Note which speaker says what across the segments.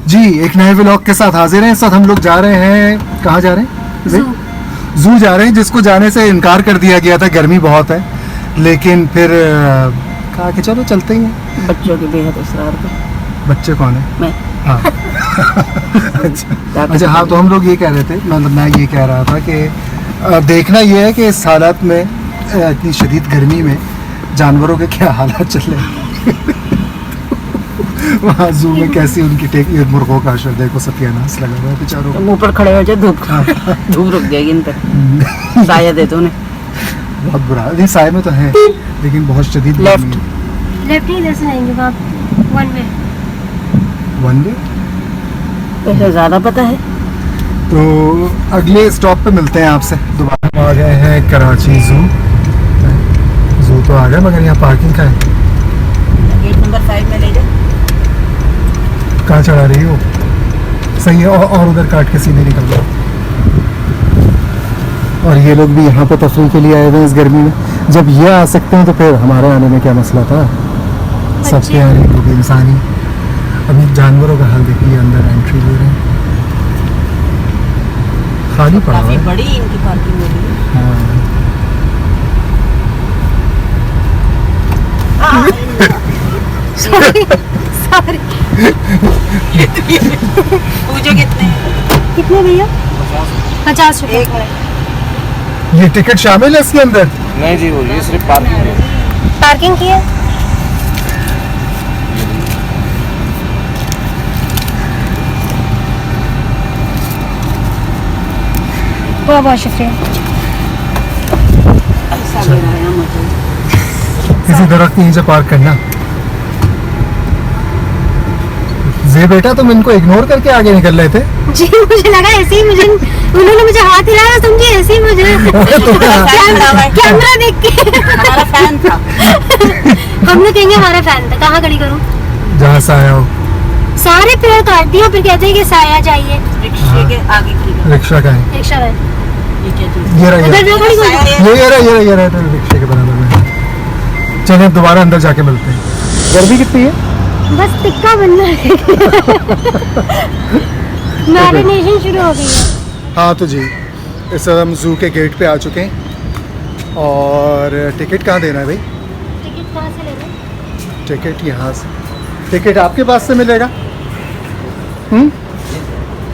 Speaker 1: जी एक नए व्लॉग के साथ हाजिर हैं। इस वक्त हम लोग जा रहे हैं, कहाँ जा रहे हैं? जू जा रहे हैं, जिसको जाने से इनकार कर दिया गया था, गर्मी बहुत है। लेकिन फिर कहा कि चलो चलते ही हैं।
Speaker 2: बच्चों के बेहद इसरार पे।
Speaker 1: बच्चे कौन है?
Speaker 2: मैं।
Speaker 1: हाँ अच्छा हाँ, तो हम लोग ये कह रहे थे, मतलब मैं ये कह रहा था कि देखना ये है कि इस हालात में, इतनी शदीद गर्मी में जानवरों के क्या हालात चल रहे हैं। वहाँ जू में कैसी उनकी ये मुर्गों का अशर देखो, सत्यानाश लगा हुआ है बेचारों को।
Speaker 2: मुँह पर खड़े हो जाए धूप धूप रुक जाएगी इन पर। साया दे दो उन्हें।
Speaker 1: बहुत बुरा है। नहीं साए में तो है, लेकिन बहुत शदीद
Speaker 2: लेफ्ट
Speaker 1: गर्मी है।
Speaker 3: लेफ्ट ही इधर से जाएंगे वहाँ, वन वे।
Speaker 1: One way?
Speaker 2: वैसे ज़्यादा पता है।
Speaker 1: तो अगले स्टॉप पे मिलते हैं आपसे दोबारा। आ गए हैं कराची जू। जू तो आ गए, मगर यहाँ पार्किंग का है।
Speaker 2: गेट नंबर 5 में ले जाओ।
Speaker 1: कहाँ चढ़ा रही हो? सही है। और उधर काट के सीधे निकल जाओ। और ये लोग भी यहाँ पे तफरीह के लिए आए हुए हैं इस गर्मी में। जब ये आ सकते हैं तो फिर हमारे आने में क्या मसला था? सबके आने को भी इंसानी। अभी जानवरों का हाल देखिए, अंदर एंट्री ले रहे हैं, खाली पड़ा हुआ
Speaker 2: काफी
Speaker 1: है।
Speaker 2: बड़ी इनकी पार्किंग होगी।
Speaker 1: हाँ।
Speaker 3: सॉरी
Speaker 2: पूछो कितने?
Speaker 3: कितने भैया? 50 रुपये।
Speaker 2: एक मिनट।
Speaker 1: ये टिकट शामिल है इसके अंदर?
Speaker 4: नहीं जी, वो ये सिर्फ पार्किंग है।
Speaker 3: पार्किंग की है? बहुत बहुत शुक्रिया।
Speaker 2: ऐसा लग रहा है मुझे।
Speaker 1: किसी दरख्त के नीचे पार्क करना। जे बेटा तुम इनको इग्नोर करके आगे निकल रहे थे।
Speaker 3: जी मुझे लगा ऐसे ही, मुझे उन्होंने मुझे हाथ हिलाया, समझी ऐसे ही मुझे कैमरा देख के
Speaker 2: हमारा फैन था।
Speaker 3: हम लोग कहेंगे हमारा फैन था। कहाँ खड़ी करूँ?
Speaker 1: जहाँ से आया हो।
Speaker 3: सारे पेड़ काट दिया, फिर कहते हैं कि साया चाहिए।
Speaker 2: रिक्शे के आगे खड़ी कर।
Speaker 1: रिक्शा का है।
Speaker 3: रिक्शा वाले
Speaker 2: ये क्या चीज़?
Speaker 1: ये रहा,
Speaker 3: उधर
Speaker 1: ये
Speaker 3: जो खड़ी करूँ?
Speaker 1: ये रहा तो रिक्शे के बराबर में। चलिए अब दोबारा अंदर जाके मिलते हैं। गर्मी कितनी है?
Speaker 3: बस टिक्का बनना है। मैरिनेशन शुरू हो गई है।
Speaker 1: हाँ तो जी, इस वक्त हम जू के गेट पे आ चुके हैं। और टिकट कहाँ देना है भाई?
Speaker 3: टिकट कहाँ से लेना?
Speaker 1: टिकट यहाँ से। टिकट आपके पास से मिलेगा?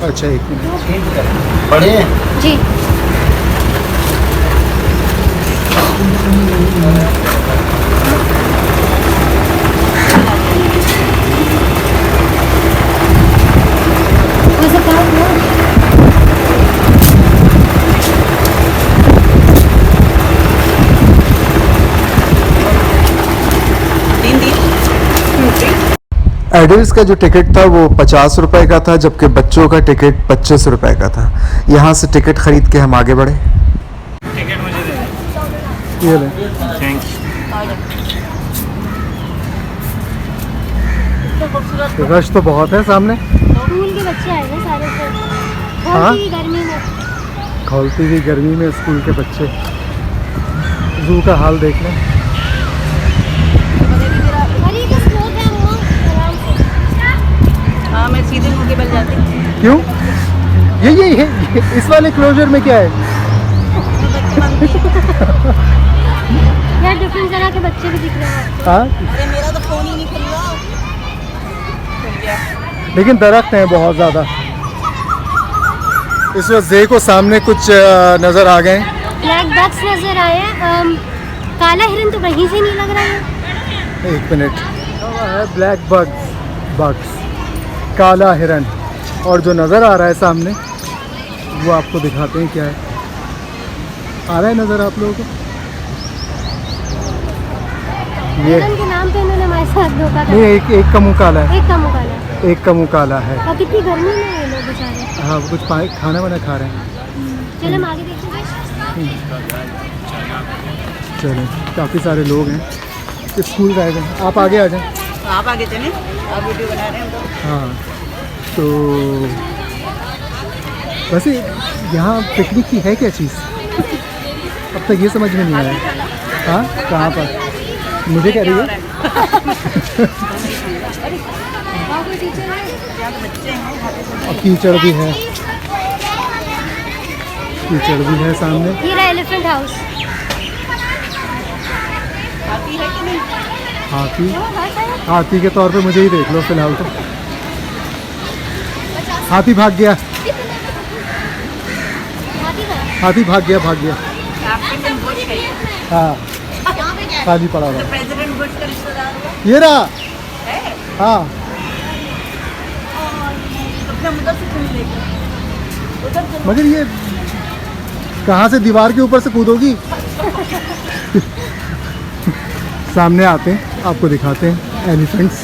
Speaker 1: अच्छा एक मिनट।
Speaker 4: बड़े
Speaker 3: जी वैसे कहाँ हुआ?
Speaker 1: एडल्ट्स का जो टिकट था वो 50 रुपए का था, जबकि बच्चों का टिकट 25 रुपए का था। यहाँ से टिकट खरीद के हम आगे बढ़े।
Speaker 4: टिकट मुझे दे
Speaker 1: ये ले।
Speaker 4: Thank you.
Speaker 1: रश तो बहुत है सामने।
Speaker 3: स्कूल के बच्चे आए हैं सारे से।
Speaker 1: हाँ?
Speaker 3: बहुत ही गर्मी में।
Speaker 1: खौलती हुई गर्मी में स्कूल के बच्चे। जू का हाल देख लें।
Speaker 3: अरे ये स्लो है अम्मा, आराम से।
Speaker 2: हाँ मैं सीधे मुँह के बल जाती।
Speaker 1: क्यों? ये इस वाले क्लोजर में क्या है?
Speaker 3: यार डिफरेंट तरह के बच्चे भी दिख रहे हैं आपको।
Speaker 1: हाँ,
Speaker 2: अरे मेरा तो फोन ही नहीं खुल रहा। खुल गया।
Speaker 1: लेकिन दरख्त हैं बहुत ज़्यादा। इस वक्त जे को सामने कुछ नज़र आ गए।
Speaker 3: ब्लैक बक्स नजर आए। काला हिरन तो कहीं से नहीं लग रहा है।
Speaker 1: एक मिनट। है ब्लैक बग्स, काला हिरन। और जो नज़र आ रहा है सामने, वो आपको दिखाते हैं क्या है। आ रहा है नज़र आप लोगों को? ये
Speaker 3: हिरन के नाम पे इन्होंने हमारे साथ धोखा
Speaker 1: नहीं,
Speaker 3: किया।
Speaker 1: एक का मुँह काला है।
Speaker 3: एक का मुकाला है।
Speaker 1: एक का मुँह काला है।
Speaker 3: और कितनी गर्मी में ये लोग बेचारे।
Speaker 1: हाँ, वो कुछ खाना वाना खा रहे हैं।
Speaker 3: चलो हम आगे देखते हैं।
Speaker 1: चलो, काफ़ी सारे लोग हैं। स्कूल गए हैं। आप आगे आ जाएं।
Speaker 2: आप आगे चलें, आप वीडियो बना रहे हैं हम तो।
Speaker 1: हाँ तो वैसे यहाँ पिकनिक की है क्या चीज़? अब तक ये समझ में नहीं आया। हाँ कहाँ पर? मुझे कह रही है और कीचड़ भी है, कीचड़ भी है सामने।
Speaker 3: ये रहा एलिफेंट हाउस।
Speaker 1: हाथी, हाथी के तौर पे मुझे ही देख लो फिलहाल तो। हाथी भाग गया, हाथी भाग गया, भाग गया। हाँ, खाली पड़ा हुआ।
Speaker 2: प्रेसिडेंट बुश का रिश्तेदार हुआ
Speaker 1: ये रहा।
Speaker 2: है।
Speaker 1: हाँ,
Speaker 2: तो फिर हम उधर से क्यों लेके उधर से
Speaker 1: मगर ये कहाँ से दीवार के ऊपर से कूदोगी? सामने आते हैं, आपको दिखाते हैं एलिफेंट्स।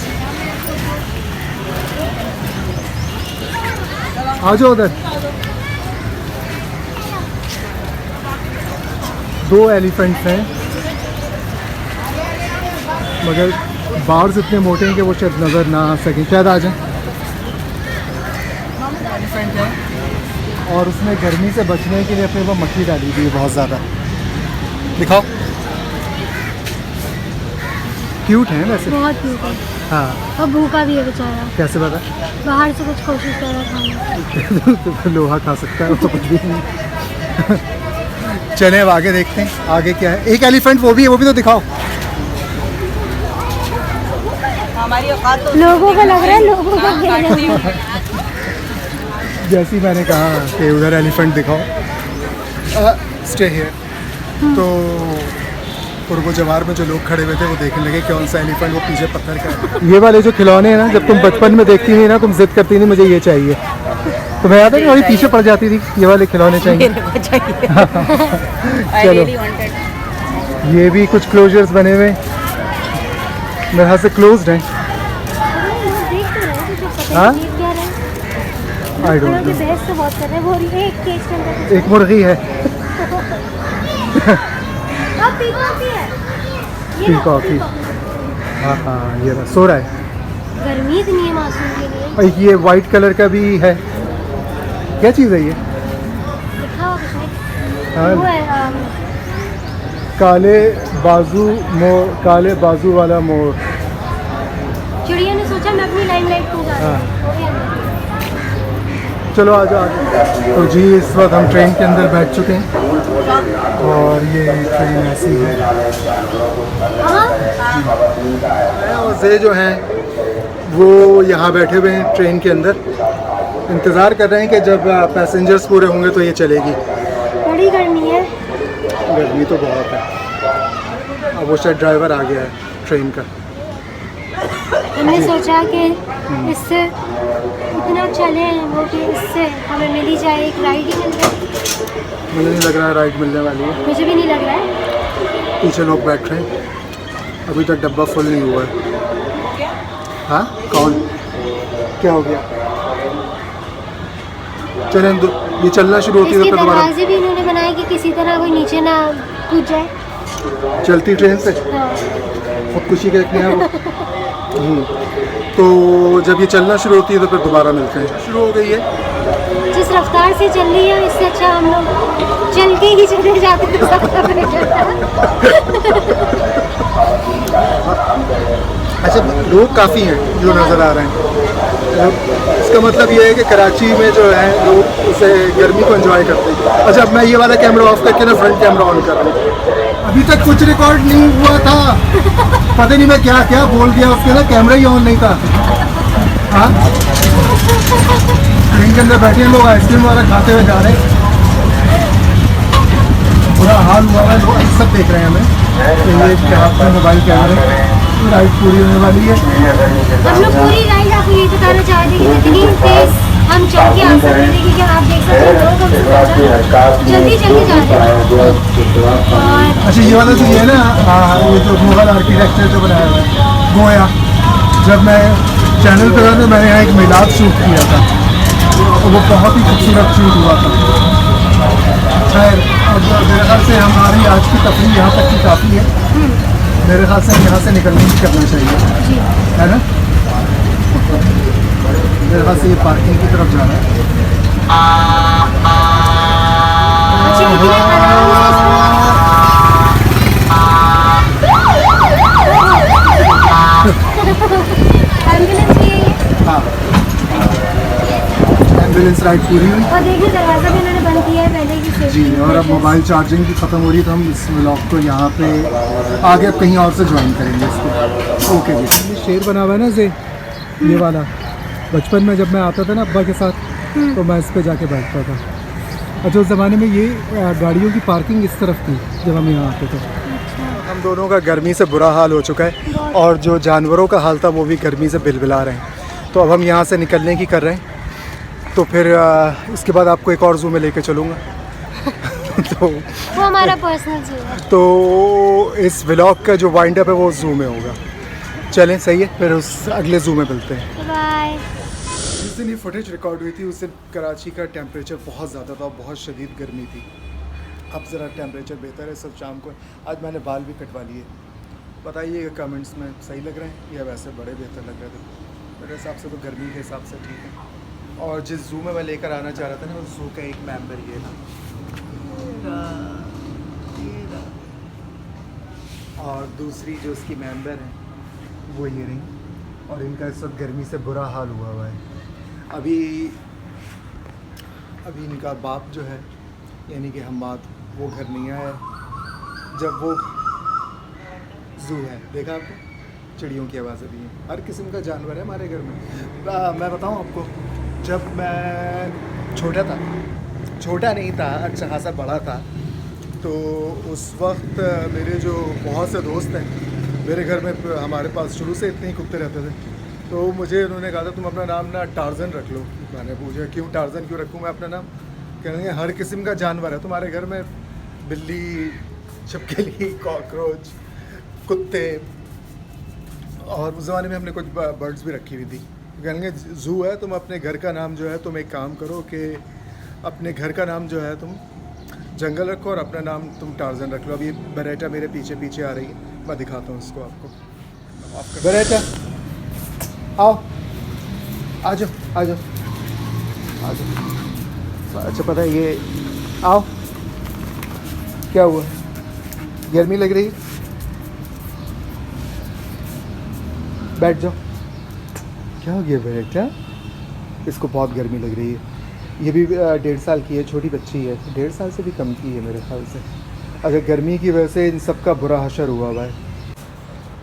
Speaker 1: आ जाओ उधर। 2 एलिफेंट्स हैं, मगर बार्स इतने मोटे हैं कि वो शायद नज़र ना आ सकें। शायद आ जाएं।
Speaker 2: एलिफेंट है।
Speaker 1: और उसमें गर्मी से बचने के लिए फिर वो मक्खी डाली हुई है बहुत ज़्यादा। दिखाओ, क्यूट है वैसे।
Speaker 3: बहुत क्यूट है
Speaker 1: हाँ,
Speaker 3: और भूखा भी है बेचारा,
Speaker 1: कैसे पता?
Speaker 3: बाहर से कुछ कोशिश कर रहा खाने की।
Speaker 1: तो लोहा खा सकता है, वो तो कुछ भी नहीं। चले अब आगे देखते हैं आगे क्या है। एक एलिफेंट वो भी है, वो भी तो दिखाओ।
Speaker 2: हमारी औकात तो
Speaker 3: लोगों को लग रहा है लोगों का खेल है।
Speaker 1: जैसे ही मैंने कहा कि उधर एलिफेंट दिखाओ, स्टे हियर, तो पूर्व जवार में जो लोग खड़े हुए थे वो देखने लगे कौन सा एलिफेंट, वो पीछे पत्थर का है। ये वाले जो खिलौने हैं ना, जब तुम बचपन में देखती थी ना, तुम जिद करती थी मुझे ये चाहिए, तुम्हें याद है कि वही पीछे पड़ जाती थी, ये वाले खिलौने चाहिए।
Speaker 2: मेरे को चाहिए। I
Speaker 1: चलो।
Speaker 2: really wanted।
Speaker 1: ये भी कुछ क्लोजर्स बने हुए मेरे हाथ से क्लोज्ड हैं।
Speaker 3: देख तो रहे हैं, कुछ पता
Speaker 1: हाँ?
Speaker 3: नहीं ये क्या रहा है।
Speaker 1: आई डोंट
Speaker 3: लोग
Speaker 1: नो।
Speaker 3: बहस तो बहुत कर रहे हैं। वो एक केज के अंदर कुछ
Speaker 1: एक मुर्गी है,
Speaker 3: अब पीकॉक भी है। ये लो,
Speaker 1: पीकॉक ही।
Speaker 3: पीकॉक।
Speaker 1: हाँ हाँ, ये रहा, सो रहा है।
Speaker 3: गर्मी इतनी है मासूम के लिए।
Speaker 1: और ये वाइट कलर का भी है, क्या चीज़ है ये?
Speaker 3: लिखा हुआ कुछ नहीं।
Speaker 1: हाँ,
Speaker 3: वो है
Speaker 1: काले बाजू वाला मोर।
Speaker 3: चिड़िया ने सोचा मैं अपनी लाइमलाइट खो जा रहा हूँ। वो भी अंदर।
Speaker 1: चलो आ जाओ आगे। तो जी इस वक्त हम ट्रेन के अंदर बैठ चुके हैं और ये ट्रेन ऐसी है।
Speaker 3: हाँ?
Speaker 1: और ये जो हैं वो यहाँ बैठे हुए हैं ट्रेन के अंदर, इंतज़ार कर रहे हैं कि जब पैसेंजर्स पूरे होंगे तो ये चलेगी।
Speaker 3: बड़ी गर्मी है।
Speaker 1: गर्मी तो बहुत है। अब वो शायद ड्राइवर आ गया है ट्रेन का।
Speaker 3: हमने सोचा कि इससे इतना चले वो कि इससे हमें मिल ही जाए, एक राइड ही मिल जाए।
Speaker 1: मुझे नहीं लग रहा है राइड मिलने वाली है।
Speaker 3: मुझे भी नहीं लग रहा है।
Speaker 1: पीछे लोग बैठ रहे हैं, अभी तक डब्बा फुल नहीं हुआ है। हाँ, कौन? क्या हो गया? चलें, ये चलना शुरू होती है
Speaker 3: इसके
Speaker 1: तो फिर दोबारा
Speaker 3: दरवाजे भी इन्होंने बनाए कि किसी तरह कोई नीचे ना कूद जाए।
Speaker 1: चलती ट्रेन से
Speaker 3: हाँ।
Speaker 1: खुदकुशी करते हैं वो। तो जब ये चलना शुरू होती है तो फिर दोबारा मिलते हैं। शुरू हो गई है।
Speaker 3: जिस रफ्तार से चल रही है इससे अच्छा हम लोग चल के ही चले जाते तो सब पता नहीं चलता।
Speaker 1: अच्छा, लोग काफ़ी हैं जो नज़र आ रहे हैं। इसका मतलब ये है कि कराची में जो है लोग उसे गर्मी को एंजॉय करते हैं। अच्छा, अब मैं ये वाला कैमरा ऑफ करके ना फ्रंट कैमरा ऑन कर रहा हूँ। अभी तक कुछ रिकॉर्ड नहीं हुआ था, पता नहीं मैं क्या क्या बोल दिया, उसके ना कैमरा ही ऑन नहीं था। हाँ, ट्रेन के अंदर बैठे हैं लोग, आइसक्रीम वाला खाते हुए जा रहे हैं। बुरा हाल हुआ है, लोग सब देख रहे हैं हमें। तो ये क्या हाथ में मोबाइल कैमरे, राइड पूरी होने वाली है।
Speaker 3: हम लोग पूरी राइड आपको ये बताना चाहते हैं कि जितनी तेज हम चल के आ सकते थे, क्योंकि आप देख सकते हैं लोग हमसे जल्दी जल्दी जा रहे हैं। और
Speaker 1: अच्छा, ये वाला जो ये है ना, ये जो मुगल आर्किटेक्चर जो बनाया हुआ है गोया, जब मैं चैनल पर था तो मैंने यहाँ एक मिलाद शूट किया था, तो वो बहुत ही खूबसूरत शूट हुआ था। खैर, अब मेरे ख्याल से हमारी आज की तफरीह यहाँ तक की काफ़ी है। मेरे ख्याल से यहाँ से निकलने की करना चाहिए, है ना? मेरे ख्याल से ये पार्किंग की तरफ जा रहा है।
Speaker 3: अच्छे कितने आराम से एम्बुलेंस भी है ये।
Speaker 1: हाँ, एम्बुलेंस राइड पूरी हुई
Speaker 3: और देखिए दरवाजा भी इन्होंने बंद किया है पहले की
Speaker 1: जी। और अब मोबाइल चार्जिंग भी ख़त्म हो रही है तो हम इस व्लॉग को यहाँ पे आगे अब कहीं और से ज्वाइन करेंगे इसको। ओके जी। ये शेर बना हुआ है ना जे, ये वाला बचपन में जब मैं आता था ना अब्बा के साथ तो मैं इस पे जाके बैठता था। अच्छा, उस ज़माने में ये गाड़ियों की पार्किंग इस तरफ थी जब हम यहाँ आते थे। हम दोनों का गर्मी से बुरा हाल हो चुका है और जो जानवरों का हाल था वो भी गर्मी से बिलबिला रहे हैं। तो अब हम यहाँ से निकलने की कर रहे हैं। तो फिर इसके बाद आपको एक और ज़ू में लेके चलूँगा। तो
Speaker 3: वो हमारा पर्सनल ज़ू है।
Speaker 1: तो इस व्लॉग का जो वाइंड अप है वो ज़ू में होगा। चलें, सही है, फिर उस अगले ज़ू में मिलते हैं।
Speaker 3: बाय।
Speaker 1: जिस दिन ये फुटेज रिकॉर्ड हुई थी उस दिन कराची का टेम्परेचर बहुत ज़्यादा था, बहुत शदीद गर्मी थी। अब ज़रा टेम्परेचर बेहतर है। सब शाम को आज मैंने बाल भी कटवा लिए। बताइएगा कमेंट्स में सही लग रहे हैं या वैसे बड़े बेहतर लग रहे थे। मेरे हिसाब से तो गर्मी के हिसाब से ठीक है। और जिस ज़ू में मैं लेकर आना चाह रहा था ना उस ज़ू का एक मेंबर ये था और दूसरी जो उसकी मेंबर है वो ये रही। और इनका इस वक्त गर्मी से बुरा हाल हुआ है। अभी इनका बाप जो है यानी कि हम्माद वो घर नहीं आया जब वो ज़ू है। देखा आपको, चिड़ियों की आवाज़ें भी हैं, हर किस्म का जानवर है हमारे घर में। मैं बताऊं आपको, जब मैं छोटा था, छोटा नहीं था, अच्छा खासा बड़ा था, तो उस वक्त मेरे जो बहुत से दोस्त हैं मेरे घर में, हमारे पास शुरू से इतने ही कुत्ते रहते थे। तो मुझे उन्होंने कहा था तुम अपना नाम ना टार्जन रख लो। मैंने पूछा क्यों टार्जन क्यों रखूँ मैं अपना नाम? कहेंगे हर किस्म का जानवर है तुम्हारे घर में, बिल्ली, छिपकली, कॉकरोच, कुत्ते। और उस ज़माने में हमने कुछ बर्ड्स भी रखी हुई थी। कहेंगे ज़ू है, तुम अपने घर का नाम जो है तुम एक काम करो कि अपने घर का नाम जो है तुम जंगल रखो और अपना नाम तुम टार्जन रख लो। अभी बेरेटा मेरे पीछे पीछे आ रही है, मैं दिखाता हूँ इसको आपको। बेरेटा आओ, आ जाओ आ जाओ आ जाओ। अच्छा पता है ये, आओ, क्या हुआ, गर्मी लग रही है? बैठ जाओ। क्या हो गया बेटा? इसको बहुत गर्मी लग रही है। ये भी 1.5 साल की है, छोटी बच्ची है, 1.5 साल से भी कम की है मेरे ख्याल से। अगर गर्मी की वजह से इन सब का बुरा हशर हुआ हुआ है।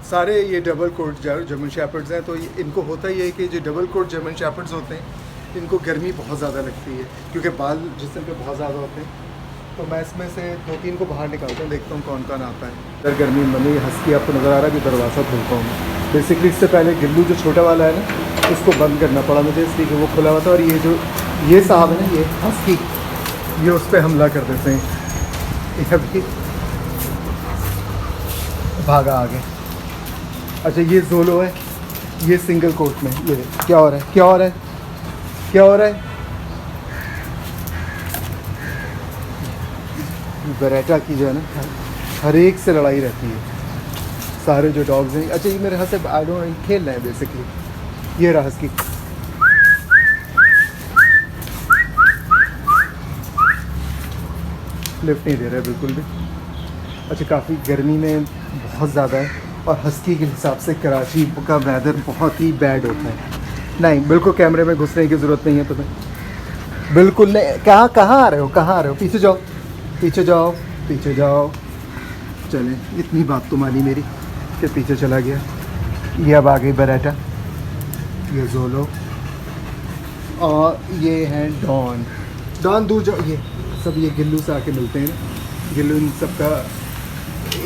Speaker 1: सारे ये डबल कोट जर्मन शेपर्ड्स हैं, तो इनको होता ही है कि जो डबल कोट जर्मन शेपर्ड्स होते हैं इनको गर्मी बहुत ज़्यादा लगती है क्योंकि बाल जिस्म पे बहुत ज़्यादा होते हैं। तो मैं इसमें से 2-3 को बाहर निकालता हूँ, देखता हूँ कौन कौन आता है। अगर गर्मी बनी हंसकी आपको नज़र आ रहा है कि दरवाज़ा खोलता हूँ। बेसिकली इससे पहले गिल्लू जो छोटा वाला है ना इसको बंद करना पड़ा मुझे, इसलिए कि वो खुला हुआ था। और ये जो ये साहब है ना, ये हस्की, ये उस पर हमला कर देते हैं। ये अभी भागा आगे। अच्छा ये जोलो है, ये सिंगल कोट में। ये क्या हो रहा है, क्या हो रहा है, क्या हो रहा है? बेरेटा की जो है ना हर एक से लड़ाई रहती है, सारे जो डॉग्स हैं। अच्छा ये मेरे हाथ से आई डोंट नो खेल रहे हैं बेसिकली। ये रहा हस्की, लिफ्ट नहीं दे रहा है बिल्कुल भी। अच्छा काफ़ी गर्मी में बहुत ज़्यादा है और हस्की के हिसाब से कराची का वेदर बहुत ही बैड होता है। नहीं बिल्कुल कैमरे में घुसने की ज़रूरत नहीं है तुम्हें, बिल्कुल नहीं। कहाँ आ रहे हो, कहाँ आ रहे हो? पीछे जाओ, पीछे जाओ, पीछे जाओ। चले, इतनी बात तो मानी मेरी कि पीछे चला गया। ये अब आ गई बेरेटा, ये जोलो और ये हैं डॉन। डॉन दूर जाओ। ये सब ये गिल्लू से आके मिलते हैं। गिल्लू इन सब का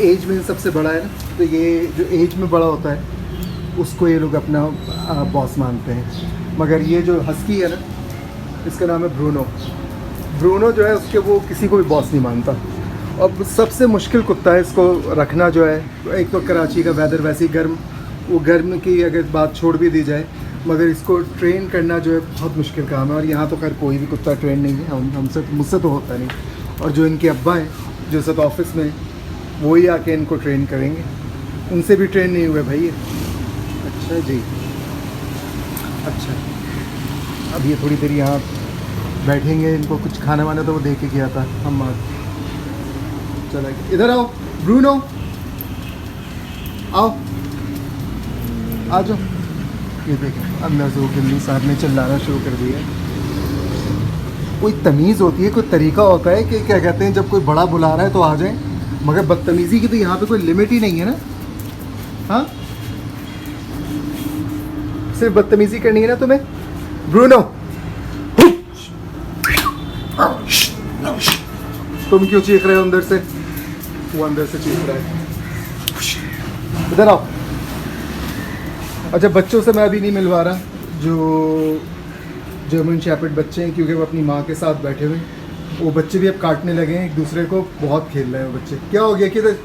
Speaker 1: एज में सबसे बड़ा है ना, तो ये जो एज में बड़ा होता है उसको ये लोग अपना बॉस मानते हैं। मगर ये जो हस्की है ना, इसका नाम है ब्रूनो। ब्रूनो जो है उसके वो किसी को भी बॉस नहीं मानता। अब सबसे मुश्किल कुत्ता है इसको रखना जो है। एक तो कराची का वेदर वैसे ही गर्म, वो गर्म की अगर बात छोड़ भी दी जाए, मगर इसको ट्रेन करना जो है बहुत मुश्किल काम है। और यहाँ तो खैर कोई भी कुत्ता ट्रेन नहीं है, हमसे मुझसे तो होता नहीं। और जो इनके अब्बा हैं जो सब ऑफिस में, वो ही आके इनको ट्रेन करेंगे, उनसे भी ट्रेन नहीं हुए भाई ये। अच्छा जी, अच्छा अब ये थोड़ी देर यहाँ बैठेंगे, इनको कुछ खाना वाना तो वो दे के गया था हम। चला इधर आओ ब्रूनो, आओ आ जाओ। ये देखें अब नजू गिल्लू साहब ने चिल्लाना शुरू कर दिया। कोई तमीज़ होती है, कोई तरीका होता है कि क्या कहते हैं जब कोई बड़ा बुला रहा है तो आ जाए, मगर बदतमीज़ी की तो यहाँ पे कोई लिमिट ही नहीं है ना। हाँ सिर्फ बदतमीज़ी करनी है ना तुम्हें। ब्रूनो तुम क्यों चीख रहे हो अंदर से? वो अंदर से चीख रहा है। इधर आओ। अच्छा बच्चों से मैं अभी नहीं मिलवा रहा, जो जर्मन शेपर्ड बच्चे हैं, क्योंकि वो अपनी माँ के साथ बैठे हुए हैं। वो बच्चे भी अब काटने लगे हैं एक दूसरे को, बहुत खेल रहे हैं वो बच्चे। क्या हो गया किधर?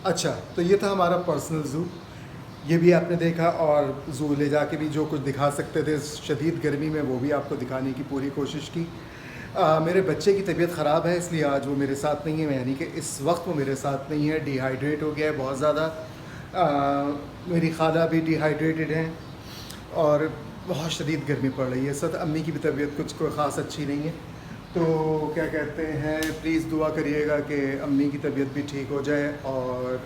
Speaker 1: अच्छा तो ये था हमारा पर्सनल ज़ू, ये भी आपने देखा, और ज़ू ले जाके भी जो कुछ दिखा सकते थे शदीद गर्मी में वो भी आपको दिखाने की पूरी कोशिश की। मेरे बच्चे की तबीयत ख़राब है इसलिए आज वो मेरे साथ नहीं है, यानी कि इस वक्त वो मेरे साथ नहीं है, डिहाइड्रेट हो गया है बहुत ज़्यादा। मेरी खाला भी डिहाइड्रेटेड हैं और बहुत शदीद गर्मी पड़ रही है इस वक्त। अम्मी की भी तबीयत कुछ कोई ख़ास अच्छी नहीं है, तो क्या कहते हैं प्लीज़ दुआ करिएगा कि अम्मी की तबीयत भी ठीक हो जाए और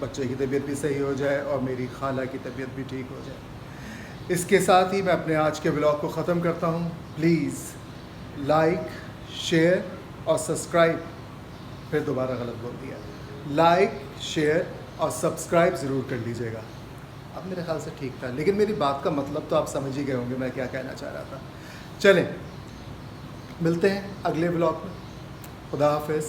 Speaker 1: बच्चे की तबीयत भी सही हो जाए और मेरी खाला की तबीयत भी ठीक हो जाए। इसके साथ ही मैं अपने आज के ब्लॉग को ख़त्म करता हूँ। प्लीज़ लाइक, शेयर और सब्सक्राइब, फिर दोबारा गलत बोल दिया, लाइक, शेयर और सब्सक्राइब ज़रूर कर लीजिएगा। अब मेरे ख्याल से ठीक था, लेकिन मेरी बात का मतलब तो आप समझ ही गए होंगे मैं क्या कहना चाह रहा था। चलें मिलते हैं अगले ब्लॉग में। खुदा हाफिज़।